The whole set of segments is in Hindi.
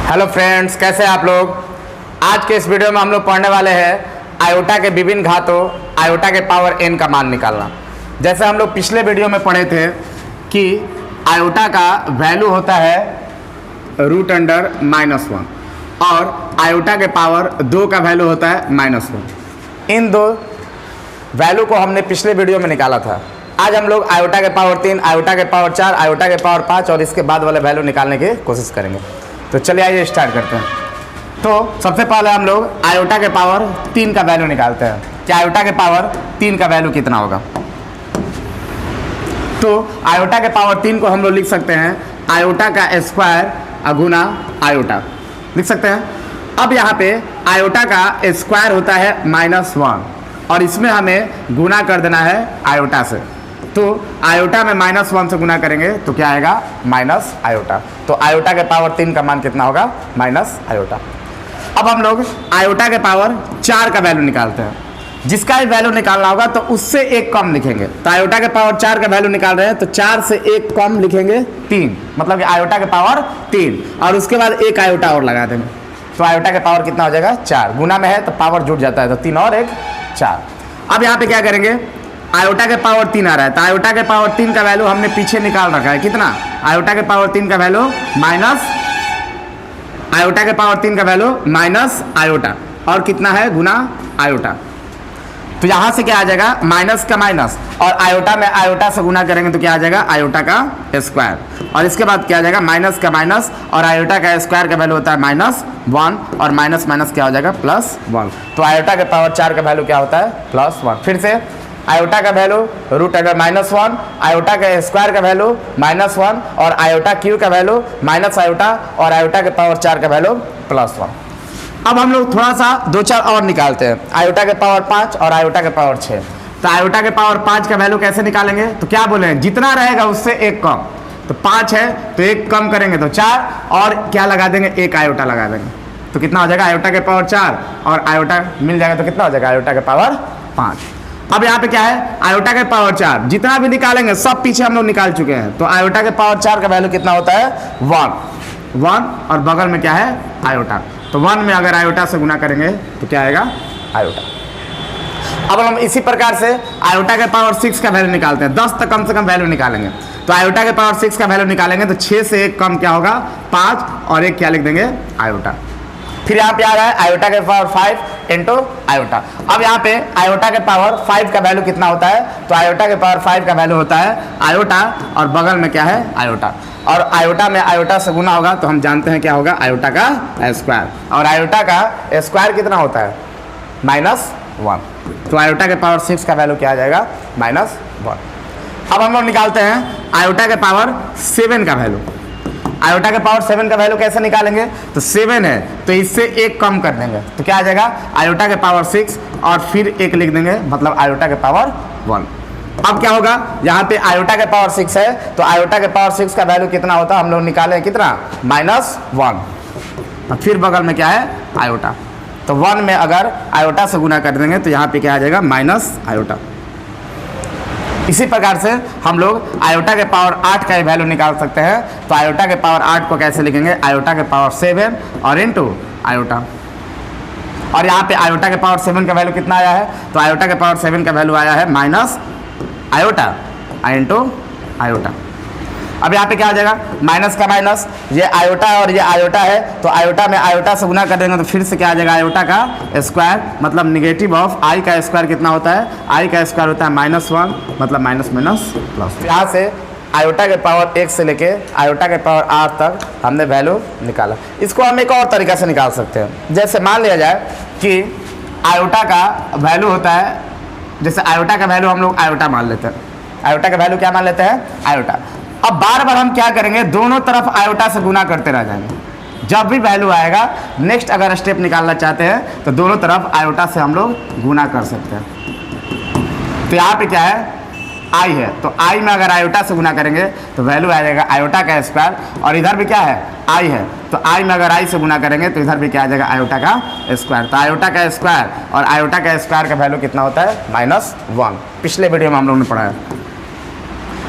हेलो फ्रेंड्स, कैसे हैं आप लोग। आज के इस वीडियो में हम लोग पढ़ने वाले हैं आयोटा के विभिन्न घातों आयोटा के पावर n का मान निकालना। जैसे हम लोग पिछले वीडियो में पढ़े थे कि आयोटा का वैल्यू होता है √(-1) और आयोटा के पावर 2 का वैल्यू होता है -1। इन दो वैल्यू को हमने पिछले वीडियो में निकाला था। आज हम लोग आयोटा के पावर 3, आयोटा के पावर 4, आयोटा के पावर 5 और इसके बाद वाले वैल्यू निकालने की कोशिश करेंगे। तो चलिए आइए स्टार्ट करते हैं। तो सबसे पहले हम लोग आयोटा के पावर 3 का वैल्यू निकालते हैं कि आयोटा के पावर 3 का वैल्यू कितना होगा। तो आयोटा के पावर 3 को हम लोग लिख सकते हैं आयोटा का स्क्वायर गुना आयोटा लिख सकते हैं। अब यहाँ पे आयोटा का स्क्वायर होता है -1 और इसमें हमें गुना कर देना है आयोटा से। तो आयोटा में -1 से गुना करेंगे तो क्या आएगा माइनस आयोटा। तो आयोटा के पावर 3 का मान कितना होगा माइनस आयोटा। अब हम लोग आयोटा के पावर 4 का वैल्यू निकालते हैं। जिसका भी वैल्यू निकालना होगा तो उससे एक कम लिखेंगे। तो आयोटा के पावर 4 का वैल्यू निकाल रहे हैं तो 4 से एक कम लिखेंगे 3, मतलब कि आयोटा के पावर 3 और उसके बाद एक आयोटा और लगा देंगे। तो आयोटा के पावर कितना हो जाएगा 4। गुना में है तो पावर जुड़ जाता है, तो 3 और 1 4। अब यहाँ पे क्या करेंगे, आयोटा के पावर 3 आ रहा है तो आयोटा के पावर 3 का वैल्यू हमने पीछे निकाल रखा है। कितना आयोटा के पावर 3 का वैल्यू माइनस आयोटा के पावर 3 का वैल्यू माइनस आयोटा और कितना है गुना आयोटा। तो यहाँ से क्या आ जाएगा माइनस का माइनस और आयोटा में आयोटा से गुना करेंगे तो क्या आ जाएगा आयोटा का स्क्वायर और इसके बाद क्या आ जाएगा माइनस का माइनस और आयोटा का स्क्वायर का वैल्यू होता है -1 और माइनस माइनस क्या हो जाएगा +1। तो आयोटा के पावर 4 का वैल्यू क्या होता है +1। फिर से आयोटा का वैल्यू √(-1), आयोटा के स्क्वायर का वैल्यू -1 और आयोटा क्यू का वैल्यू माइनस आयोटा और आयोटा के पावर 4 का वैल्यू +1। अब हम लोग थोड़ा सा 2-4 और निकालते हैं, आयोटा के पावर 5 और आयोटा के पावर 6। तो आयोटा के पावर 5 का वैल्यू कैसे निकालेंगे, तो क्या बोले जितना रहेगा उससे एक कम। तो 5 है तो एक कम करेंगे तो 4 और क्या लगा देंगे एक आयोटा लगा देंगे। तो कितना हो जाएगा आयोटा के पावर 4 और आयोटा मिल जाएगा तो कितना हो जाएगा आयोटा के पावर 5। अब यहाँ पे क्या है आयोटा के पावर 4 जितना भी निकालेंगे सब पीछे हम लोग निकाल चुके हैं। तो आयोटा के पावर 4 का वैल्यू कितना होता है 1 और बगल में क्या है आयोटा। तो 1 में अगर आयोटा से गुना करेंगे तो क्या आएगा आयोटा। अब हम इसी प्रकार से आयोटा के पावर 6 का वैल्यू निकालते हैं। 10 तक कम से कम वैल्यू निकालेंगे। तो आयोटा के पावर 6 का वैल्यू निकालेंगे तो 6 से एक कम क्या होगा 5 और एक क्या लिख देंगे आयोटा। फिर यहाँ पे आ रहा है आयोटा के पावर 5 इंटू आयोटा। अब यहाँ पे आयोटा के पावर 5 का वैल्यू कितना होता है, तो आयोटा के पावर 5 का वैल्यू होता है आयोटा और बगल में क्या है आयोटा और आयोटा में आयोटा से गुना होगा तो हम जानते हैं क्या होगा आयोटा का स्क्वायर और आयोटा का स्क्वायर कितना होता है -1। तो आयोटा के पावर 6 का वैल्यू क्या आ जाएगा -1। अब हम लोग निकालते हैं आयोटा के पावर 7 का वैल्यू। आयोटा के पावर 7 का वैल्यू कैसे निकालेंगे, तो 7 है तो इससे एक कम कर देंगे तो क्या आ जाएगा आयोटा के पावर 6 और फिर एक लिख देंगे मतलब आयोटा के पावर 1। अब क्या होगा यहाँ पे आयोटा के पावर 6 है तो आयोटा के पावर 6 का वैल्यू कितना होता है हम लोग निकाले कितना -1 और फिर बगल में क्या है आयोटा। तो 1 में अगर आयोटा से गुना कर देंगे तो यहाँ पे क्या आ जाएगा माइनस आयोटा। इसी प्रकार से हम लोग आयोटा के पावर 8 का वैल्यू निकाल सकते हैं। तो आयोटा के पावर 8 को कैसे लिखेंगे आयोटा के पावर 7 और इंटू आयोटा और यहाँ पे आयोटा के पावर 7 का वैल्यू कितना आया है, तो आयोटा के पावर 7 का वैल्यू आया है माइनस आयोटा इंटू आयोटा। अब यहाँ पे क्या हो जाएगा माइनस का माइनस, ये आयोटा और ये आयोटा है तो आयोटा में आयोटा से गुना कर देंगे तो फिर से क्या आ जाएगा आयोटा का स्क्वायर मतलब निगेटिव ऑफ आई का स्क्वायर कितना होता है आई का स्क्वायर होता है -1 मतलब माइनस माइनस प्लस। यहाँ से आयोटा के पावर 1 से लेके आयोटा के पावर 8 तक हमने वैल्यू निकाला। इसको हम एक और तरीका से निकाल सकते हैं। जैसे मान लिया जाए कि आयोटा का वैल्यू होता है, जैसे आयोटा का वैल्यू हम लोग आयोटा मान लेते हैं, आयोटा का वैल्यू क्या मान लेते हैं आयोटा। अब बार बार हम क्या करेंगे दोनों तरफ आयोटा से गुना करते रह जाएंगे। जब भी वैल्यू आएगा नेक्स्ट अगर स्टेप निकालना चाहते हैं तो दोनों तरफ आयोटा से हम लोग गुना कर सकते हैं। तो यहाँ पे क्या है आई है तो आई में अगर आयोटा से गुना करेंगे तो वैल्यू आ जाएगा आयोटा का स्क्वायर और इधर भी क्या है आई है तो आई में अगर आई से गुना करेंगे तो इधर भी क्या आ जाएगा आयोटा का स्क्वायर। तो आयोटा का स्क्वायर और आयोटा का स्क्वायर का वैल्यू कितना होता है -1। पिछले वीडियो में हम लोगों ने पढ़ा है।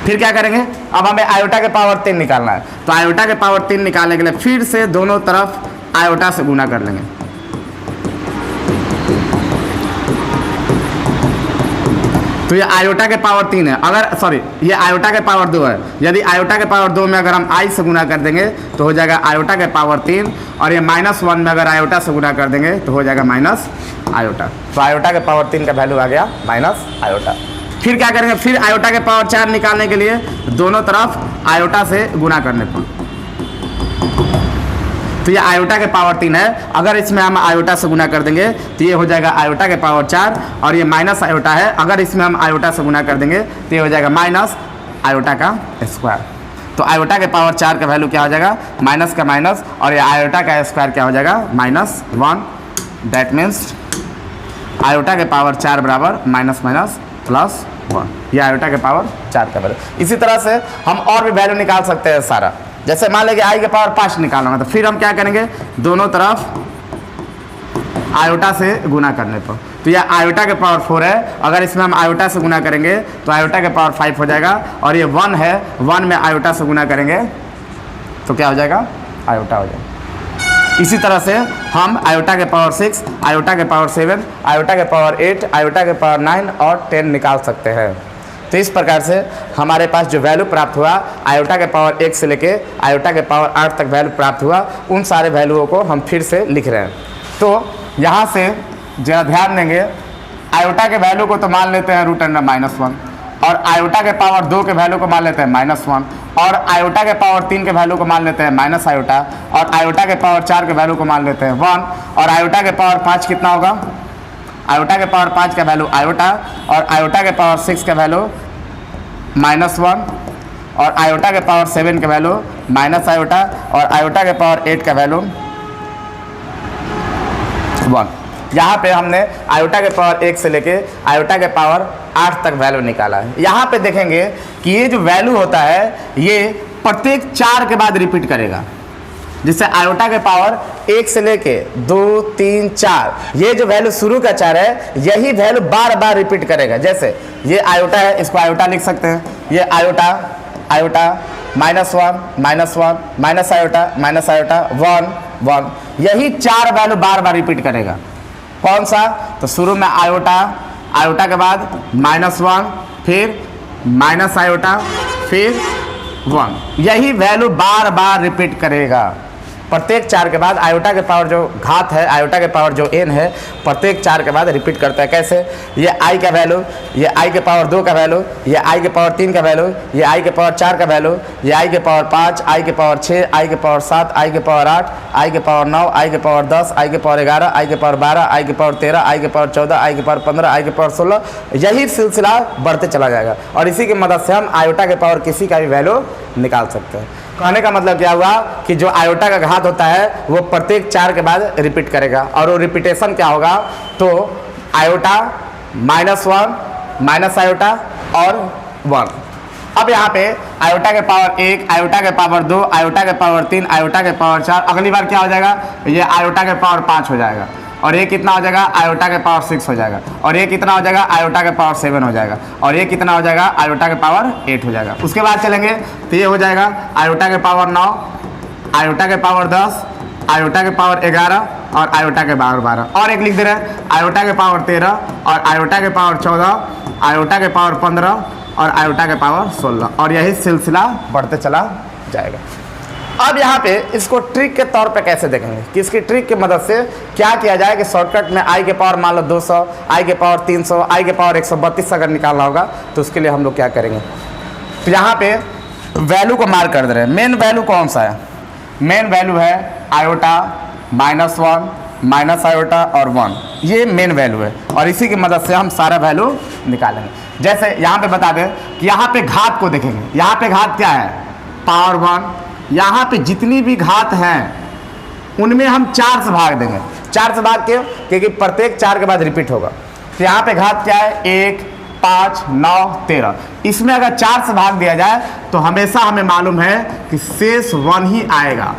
फिर क्या करेंगे, अब हमें आयोटा के पावर 3 निकालना है, तो आयोटा के पावर 3 निकालने के लिए फिर से दोनों तरफ आयोटा से गुना कर लेंगे। तो ये आयोटा के पावर 3 है, अगर सॉरी ये आयोटा के पावर 2 है। यदि आयोटा के पावर 2 में अगर हम आई से गुना कर देंगे तो हो जाएगा आयोटा के पावर 3, और ये -1 में अगर आयोटा से गुना कर देंगे तो हो जाएगा माइनस आयोटा। तो आयोटा के पावर 3 का वैल्यू आ गया माइनस आयोटा। फिर क्या करेंगे, फिर आयोटा के पावर 4 निकालने के लिए दोनों तरफ आयोटा से गुना करने पर, तो ये आयोटा के पावर 3 है, अगर इसमें हम आयोटा से गुना कर देंगे तो ये हो जाएगा आयोटा के पावर 4, और ये माइनस आयोटा है, अगर इसमें हम आयोटा से गुना कर देंगे तो ये हो जाएगा माइनस आयोटा का स्क्वायर। तो आयोटा के पावर 4 का वैल्यू क्या हो जाएगा, माइनस का माइनस, और ये आयोटा का स्क्वायर क्या हो जाएगा -1। दैट मीन्स आयोटा के पावर 4 बराबर माइनस माइनस +1, ये आयोटा के पावर 4 का वैल्यू। इसी तरह से हम और भी वैल्यू निकाल सकते हैं सारा। जैसे मान लेंगे आई के पावर 5 निकालना है, तो फिर हम क्या करेंगे, दोनों तरफ आयोटा से गुना करने पर, तो यह आयोटा के पावर 4 है, अगर इसमें हम आयोटा से गुना करेंगे तो आयोटा के पावर 5 हो जाएगा, और ये 1 है, 1 में आयोटा से गुना करेंगे तो क्या हो जाएगा, आयोटा हो जाएगा। इसी तरह से हम आयोटा के पावर 6, आयोटा के पावर 7, आयोटा के पावर 8, आयोटा के पावर 9 और 10 निकाल सकते हैं। तो इस प्रकार से हमारे पास जो वैल्यू प्राप्त हुआ, आयोटा के पावर 1 से लेके आयोटा के पावर 8 तक वैल्यू प्राप्त हुआ, उन सारे वैल्यूओं को हम फिर से लिख रहे हैं। तो यहाँ से जरा ध्यान देंगे, आयोटा के वैल्यू को तो मान लेते हैं √(-1), और आयोटा के पावर 2 के वैल्यू को मान लेते हैं -1, और आयोटा के पावर 3 के वैल्यू को मान लेते हैं माइनस आयोटा, और आयोटा के पावर 4 के वैल्यू को मान लेते हैं 1, और आयोटा के पावर 5 कितना होगा, आयोटा के पावर 5 का वैल्यू आयोटा, और आयोटा के पावर 6 का वैल्यू -1, और आयोटा के पावर 7 का वैल्यू माइनस आयोटा, और आयोटा के पावर 8 का वैल्यू 1। यहाँ पे हमने आयोटा के पावर 1 से लेके आयोटा के पावर 8 तक वैल्यू निकाला है। यहाँ पे देखेंगे कि ये जो वैल्यू होता है ये प्रत्येक 4 के बाद रिपीट करेगा। जिससे आयोटा के पावर 1 से लेके 2, 3, 4, ये जो वैल्यू शुरू का 4 है, यही वैल्यू बार बार रिपीट करेगा। जैसे ये आयोटा है, इसको आयोटा लिख सकते हैं, ये आयोटा आयोटा -1 -1 माइनस आयोटा 1 1, यही 4 वैल्यू बार बार रिपीट करेगा। कौन सा, तो शुरू में आयोटा, आयोटा के बाद -1, फिर माइनस आयोटा, फिर 1, यही वैल्यू बार बार रिपीट करेगा। प्रत्येक 4 के बाद आयोटा के पावर जो घात है, आयोटा के पावर जो n है, प्रत्येक 4 के बाद रिपीट करता है। कैसे, ये i का वैल्यू, ये i के पावर 2 का वैल्यू, ये i के पावर 3 का वैल्यू, ये i के पावर 4 का वैल्यू, ये i के पावर 5, i के पावर 6, i के पावर 7, i के पावर 8, i के पावर 9, i के पावर 10, i के पावर 11, i के पावर 12, i के पावर 13, i के पावर 14, i के पावर 15, i के पावर 16, यही सिलसिला बढ़ते चला जाएगा। और इसी की मदद से हम आयोटा के पावर किसी का भी वैल्यू निकाल सकते हैं। कहने का मतलब क्या हुआ कि जो आयोटा का घात होता है वो प्रत्येक 4 के बाद रिपीट करेगा, और वो रिपीटेशन क्या होगा, तो आयोटा -1 माइनस आयोटा और 1। अब यहाँ पे आयोटा के पावर 1, आयोटा के पावर 2, आयोटा के पावर 3, आयोटा के पावर 4, अगली बार क्या हो जाएगा, ये आयोटा के पावर 5 हो जाएगा, और ये कितना हो जाएगा, आयोटा के पावर 6 हो जाएगा, और ये कितना हो जाएगा, आयोटा के पावर 7 हो जाएगा, और ये कितना हो जाएगा, आयोटा के पावर 8 हो जाएगा। उसके बाद चलेंगे तो ये हो जाएगा आयोटा के पावर 9, आयोटा के पावर 10, आयोटा के पावर 11, और आयोटा के पावर 12, और एक लिख दे रहे हैं आयोटा के पावर 13, और आयोटा के पावर 14, आयोटा के पावर 15, और आयोटा के पावर 16, और यही सिलसिला बढ़ते चला जाएगा। अब यहाँ पे इसको ट्रिक के तौर पे कैसे देखेंगे कि इसकी ट्रिक की मदद से क्या किया जाए कि शॉर्टकट में आई के पावर मान लो 200, आई के पावर 300, आई के पावर 132 अगर निकालना होगा तो उसके लिए हम लोग क्या करेंगे, तो यहाँ पे वैल्यू को मार्क कर दे रहे हैं। मेन वैल्यू कौन सा है, मेन वैल्यू है आयोटा -1 माइनस आयोटा और 1, ये मेन वैल्यू है, और इसी की मदद से हम सारा वैल्यू निकालेंगे। जैसे यहाँ पे बता दें कि यहाँ पे घात को देखेंगे, यहाँ पे घात क्या है, पावर 1, यहाँ पे जितनी भी घात हैं उनमें हम 4 से भाग देंगे। 4 से भाग क्यों, क्योंकि प्रत्येक 4 के बाद रिपीट होगा। तो यहाँ पे घात क्या है, 1, 5, 9, 13, इसमें अगर 4 से भाग दिया जाए तो हमेशा हमें मालूम है कि शेष 1 ही आएगा।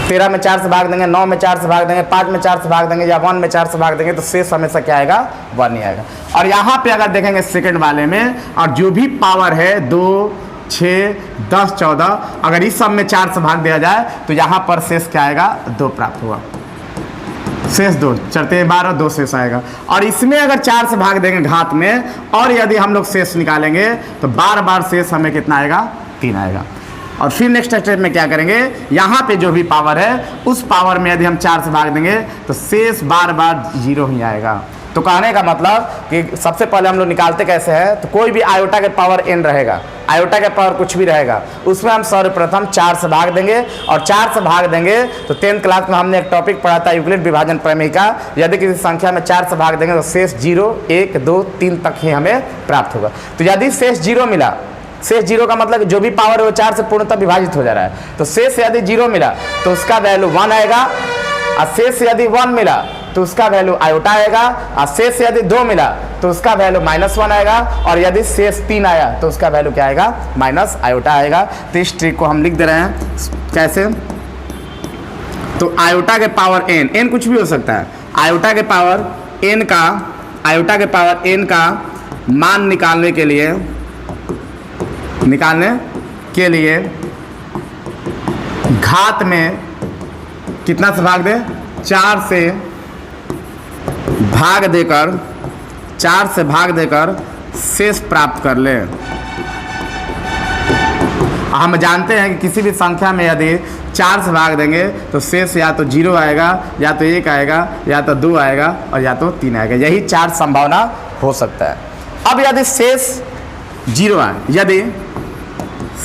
13 में 4 से भाग देंगे, 9 में 4 से भाग देंगे, 5 में 4 से भाग देंगे या 1 में 4 से भाग देंगे तो शेष हमेशा क्या आएगा, 1 ही आएगा। और यहाँ पे अगर देखेंगे सेकंड वाले में, और जो भी पावर है 2, 6, 10, 14, अगर इस सब में 4 से भाग दिया जाए तो यहाँ पर शेष क्या आएगा, 2 प्राप्त हुआ। शेष 2 चढ़ते 12, 2 शेष आएगा। और इसमें अगर 4 से भाग देंगे घात में, और यदि हम लोग शेष निकालेंगे तो बार बार शेष हमें कितना आएगा, 3 आएगा। और फिर नेक्स्ट स्टेप में क्या करेंगे, यहाँ पे जो भी पावर है उस पावर में यदि हम 4 से भाग देंगे तो शेष बार बार 0 ही आएगा। तो कहने का मतलब कि सबसे पहले हम लोग निकालते कैसे हैं, तो कोई भी आयोटा के पावर n रहेगा, आयोटा के पावर कुछ भी रहेगा, उसमें हम सर्वप्रथम 4 से भाग देंगे। और 4 से भाग देंगे तो 10th क्लास में हमने एक टॉपिक पढ़ा था यूक्लिड विभाजन प्रमेय का, यदि किसी संख्या में 4 से भाग देंगे तो शेष 0, 1, 2, 3 तक ही हमें प्राप्त होगा। तो यदि शेष 0 मिला, शेष 0 का मतलब जो भी पावर है वो 4 से पूर्णतः विभाजित हो जा रहा है, तो शेष यदि 0 मिला तो उसका वैल्यू 1 आएगा। और शेष यदि 1 मिला तो उसका वैल्यू आयोटा आएगा। और शेष यदि 2 मिला तो उसका वैल्यू -1 आएगा। और यदि शेष 3 आया तो उसका वैल्यू क्या आएगा, माइनस आयोटा आएगा। तो इस ट्रिक को हम लिख दे रहे हैं कैसे, तो आयोटा के पावर n कुछ भी हो सकता है, आयोटा के पावर n का मान निकालने के लिए घात में कितना से भाग दे, 4 से भाग देकर शेष प्राप्त कर ले। हम जानते हैं कि किसी भी संख्या में यदि 4 से भाग देंगे तो शेष या तो 0 आएगा, या तो 1 आएगा, या तो 2 आएगा, और या तो 3 आएगा। यही 4 संभावना हो सकता है। अब यदि शेष 0 आए, यदि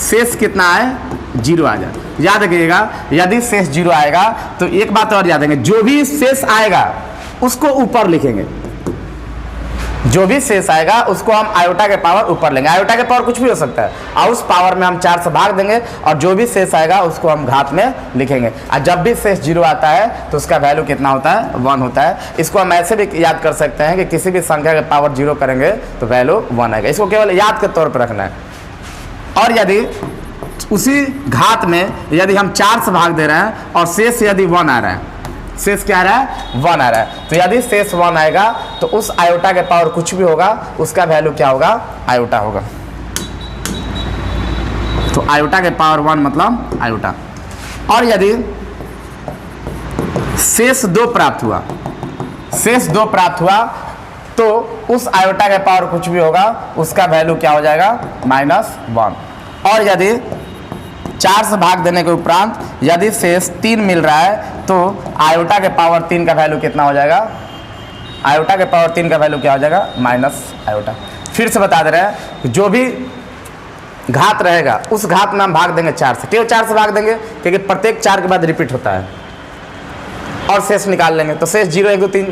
शेष कितना आए, 0 आ जाए, याद रखिएगा यदि शेष 0 आएगा तो एक बात और याद रखेंगे, जो भी शेष आएगा उसको ऊपर लिखेंगे, जो भी शेष आएगा उसको हम आयोटा के पावर ऊपर लेंगे। आयोटा के पावर कुछ भी हो सकता है, और उस पावर में हम 4 से भाग देंगे, और जो भी शेष आएगा उसको हम घात में लिखेंगे। और जब भी शेष 0 आता है तो उसका वैल्यू कितना होता है, 1 होता है। इसको हम ऐसे भी याद कर सकते हैं कि किसी भी संख्या के पावर 0 करेंगे तो वैल्यू 1 आएगा। इसको केवल याद के तौर पर रखना है। और यदि उसी घात में यदि हम 4 से भाग दे रहे हैं और शेष यदि 1 आ रहा है, शेष क्या आ रहा है, 1 आ रहा है, तो यदि शेष 1 आएगा तो उस आयोटा के पावर कुछ भी होगा उसका वैल्यू क्या होगा, आयोटा होगा। तो आयोटा के पावर 1 मतलब आयोटा। और यदि शेष 2 प्राप्त हुआ, तो उस आयोटा के पावर कुछ भी होगा उसका वैल्यू क्या हो जाएगा, -1। और यदि 4 से भाग देने के उपरांत यदि शेष 3 मिल रहा है तो आयोटा के पावर 3 का वैल्यू कितना हो जाएगा, आयोटा के पावर 3 का वैल्यू क्या हो जाएगा, माइनस आयोटा। फिर से बता दे रहे हैं, जो भी घात रहेगा उस घात में हम भाग देंगे 4 से, क्यों 4 से भाग देंगे, क्योंकि प्रत्येक 4 के बाद रिपीट होता है। और शेष निकाल लेंगे तो शेष 0, 1, 2, 3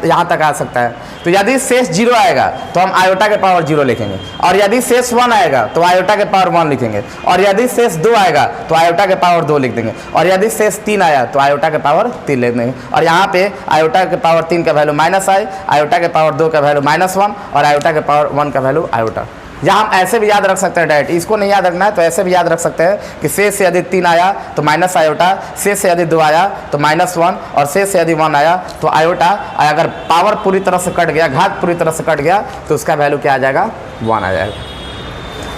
यहाँ तक आ सकता है। तो यदि शेष 0 आएगा तो हम आयोटा के पावर 0 लिखेंगे, और यदि शेष 1 आएगा तो आयोटा के पावर 1 लिखेंगे, और यदि शेष 2 आएगा तो आयोटा के पावर 2 लिख देंगे, और यदि शेष 3 आया तो आयोटा के पावर 3 लिख देंगे। और यहाँ पे आयोटा के पावर 3 का वैल्यू माइनस आई, आयोटा के पावर 2 का वैल्यू -1, और आयोटा के पावर 1 का वैल्यू आयोटा। या हम ऐसे भी याद रख सकते हैं डायरेक्ट, इसको नहीं याद रखना है तो ऐसे भी याद रख सकते हैं कि शेष से यदि 3 आया तो माइनस आयोटा, शेष से यदि 2 आया तो -1, और शेष से यदि 1 आया तो आयोटा। अगर पावर पूरी तरह से कट गया, घात पूरी तरह से कट गया तो उसका वैल्यू क्या आ जाएगा, 1 आ जाएगा।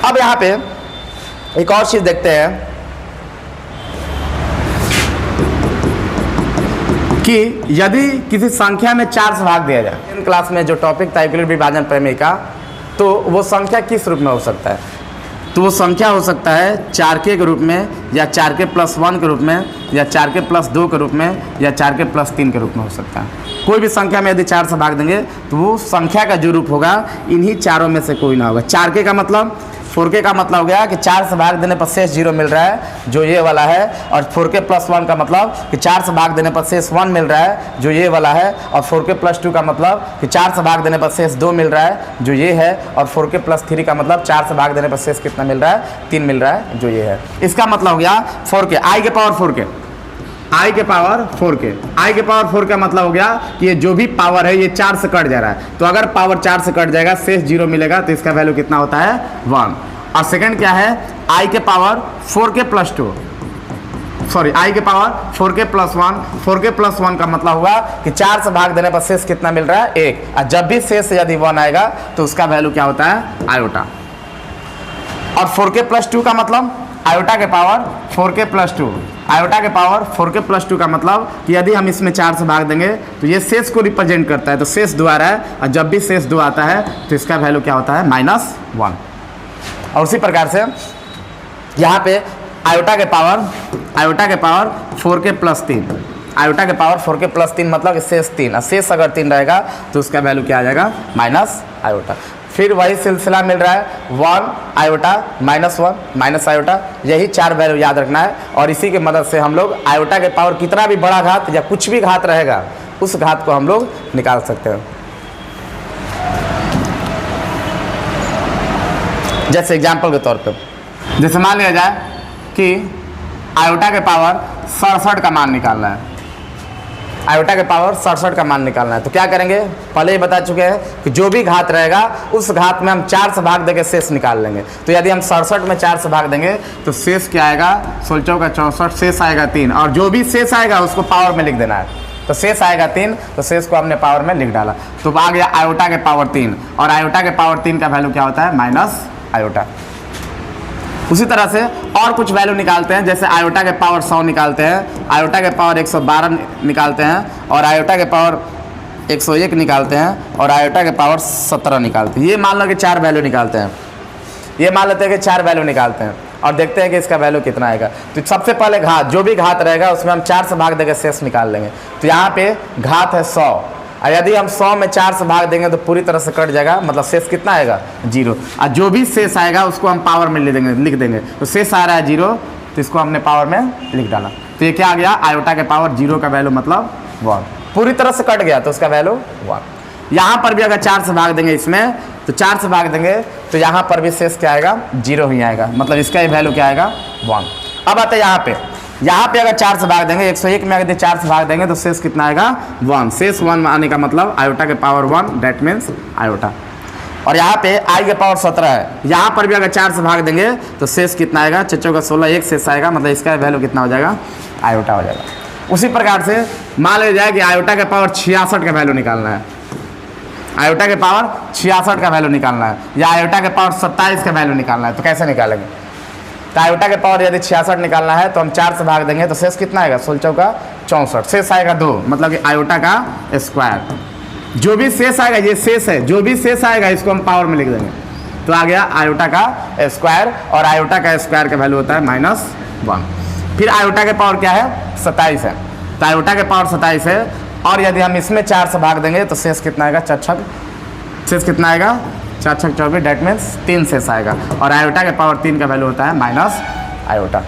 अब यहाँ पे एक और चीज़ देखते हैं कि यदि किसी संख्या में 4 से भाग दिया जाए, 10th क्लास में जो टॉपिक था यूक्लिड विभाजन प्रमेय का, तो वो संख्या किस रूप में हो सकता है, तो वो संख्या हो सकता है 4k के रूप में, या 4k + 1 के रूप में, या 4k + 2 के रूप में, या 4k + 3 के रूप में हो सकता है। कोई भी संख्या में यदि 4 से भाग देंगे तो वो संख्या का जो रूप होगा इन्हीं चारों में से कोई ना होगा। 4k का मतलब, 4k का मतलब हो गया कि 4 से भाग देने पर शेष 0 मिल रहा है जो ये वाला है, और 4k + 1 का मतलब कि 4 से भाग देने पर शेष 1 मिल रहा है जो ये वाला है, और 4k + 2 का मतलब कि 4 से भाग देने पर शेष 2 मिल रहा है जो ये है, और 4k + 3 का मतलब 4 से भाग देने पर शेष कितना मिल रहा है, 3 मिल रहा है जो ये है। इसका मतलब हो गया 4k, i के पावर 4k, i के पावर 4k, i के पावर 4 का मतलब हो गया कि ये जो भी पावर है ये 4 से कट जा रहा है, तो अगर पावर 4 से कट जाएगा शेष 0 मिलेगा तो इसका वैल्यू कितना होता है, 1। और सेकंड क्या है, i के पावर 4k + 2, सॉरी आई के power 4k plus 1, 4k plus 1 का मतलब हुआ कि 4 से भाग देने पर शेष कितना मिल रहा है 1, और जब भी शेष यदि 1 आएगा तो उसका वैल्यू क्या होता है आयोटा। और 4k प्लस 2 का मतलब आयोटा के पावर 4k प्लस 2, आयोटा के पावर 4k प्लस 2 का मतलब कि यदि हम इसमें 4 से भाग देंगे तो ये शेष को रिप्रेजेंट करता है, तो शेष 2 आ रहा है, और जब भी शेष 2 आता है तो इसका वैल्यू क्या होता है -1। और उसी प्रकार से यहाँ पे आयोटा के पावर 4k प्लस 3, आयोटा के पावर 4k प्लस 3 मतलब शेष 3, और शेष अगर 3 रहेगा तो उसका वैल्यू क्या आ जाएगा माइनस आयोटा। फिर वही सिलसिला मिल रहा है 1 आयोटा -1 माइनस आयोटा, यही 4 वैल्यू याद रखना है। और इसी की मदद से हम लोग आयोटा के पावर कितना भी बड़ा घात या कुछ भी घात रहेगा उस घात को हम लोग निकाल सकते हैं। जैसे एग्जाम्पल के तौर पे जैसे मान लिया जाए कि आयोटा के पावर 67 का मान निकालना है, आयोटा के पावर 67 का मान निकालना है, तो क्या करेंगे पहले ही बता चुके हैं कि जो भी घात रहेगा उस घात में हम 4 से भाग देके शेष निकाल लेंगे। तो यदि हम 67 में 4 से भाग देंगे तो शेष क्या आएगा 16 का 64, शेष आएगा 3, और जो भी शेष आएगा उसको पावर में लिख देना है। तो शेष आएगा 3, तो शेष को हमने पावर में लिख डाला, तो आ गया आयोटा के पावर 3, और आयोटा के पावर 3 का वैल्यू क्या होता है माइनस आयोटा। उसी तरह से और कुछ वैल्यू निकालते हैं, जैसे आयोटा के पावर 100 निकालते हैं, आयोटा के पावर 112 निकालते हैं, और आयोटा के पावर 101 निकालते हैं, और आयोटा के पावर 17 निकालते हैं। ये मान लो कि 4 वैल्यू निकालते हैं, ये मान लेते हैं कि 4 वैल्यू निकालते हैं और देखते हैं कि इसका वैल्यू कितना आएगा। तो सबसे पहले घात, जो भी घात रहेगा उसमें हम 4 से भाग देकर शेष निकाल लेंगे। तो यहाँ पे घात है 100, और यदि हम 100 में 4 से भाग देंगे तो पूरी तरह से कट जाएगा, मतलब शेष कितना आएगा 0, और जो भी शेष आएगा उसको हम पावर में लिख देंगे। तो शेष आ रहा है 0, तो इसको हमने पावर में लिख डाला, तो ये क्या आ गया आयोटा के पावर 0 का वैल्यू मतलब 1, पूरी तरह से कट गया तो उसका वैल्यू 1। यहाँ पर भी अगर 4 से भाग देंगे इसमें, तो 4 से भाग देंगे तो यहाँ पर भी शेष क्या आएगा 0 ही आएगा, मतलब इसका ही वैल्यू क्या आएगा 1। अब आते हैं यहाँ पे अगर 4 से भाग देंगे, 101 में अगर 4 से भाग देंगे तो शेष कितना आएगा 1, शेष 1 आने का मतलब आयोटा के पावर 1, डेट मीन्स आयोटा। और यहाँ पे आई के पावर 17 है, यहाँ पर भी अगर 4 से भाग देंगे तो शेष कितना आएगा 4 का 16, 1 शेष आएगा, मतलब इसका वैल्यू कितना हो जाएगा आयोटा हो जाएगा। उसी प्रकार से मान लिया जाए कि आयोटा के पावर 66 का वैल्यू निकालना है, आयोटा के पावर 66 का वैल्यू निकालना है, या आयोटा के पावर 27 का वैल्यू निकालना है, तो कैसे निकालेंगे। तो आयोटा के पावर यदि 66 निकालना है तो हम 4 से भाग देंगे तो शेष कितना आएगा 16 का 64, शेष आएगा 2, मतलब कि आयोटा का स्क्वायर। जो भी शेष आएगा, ये शेष है, जो भी शेष आएगा इसको हम पावर में लिख देंगे, तो आ गया आयोटा का स्क्वायर, और आयोटा का स्क्वायर का वैल्यू होता है -1। फिर आयोटा के पावर क्या है 27 है, तो आयोटा के पावर 27 है, और यदि हम इसमें 4 से भाग देंगे तो शेष कितना आएगा 4 शेष कितना आएगा 4 × 24, डेट मीन्स 3 शेष आएगा, और आयोटा के पावर 3 का वैल्यू होता है माइनस आयोटा।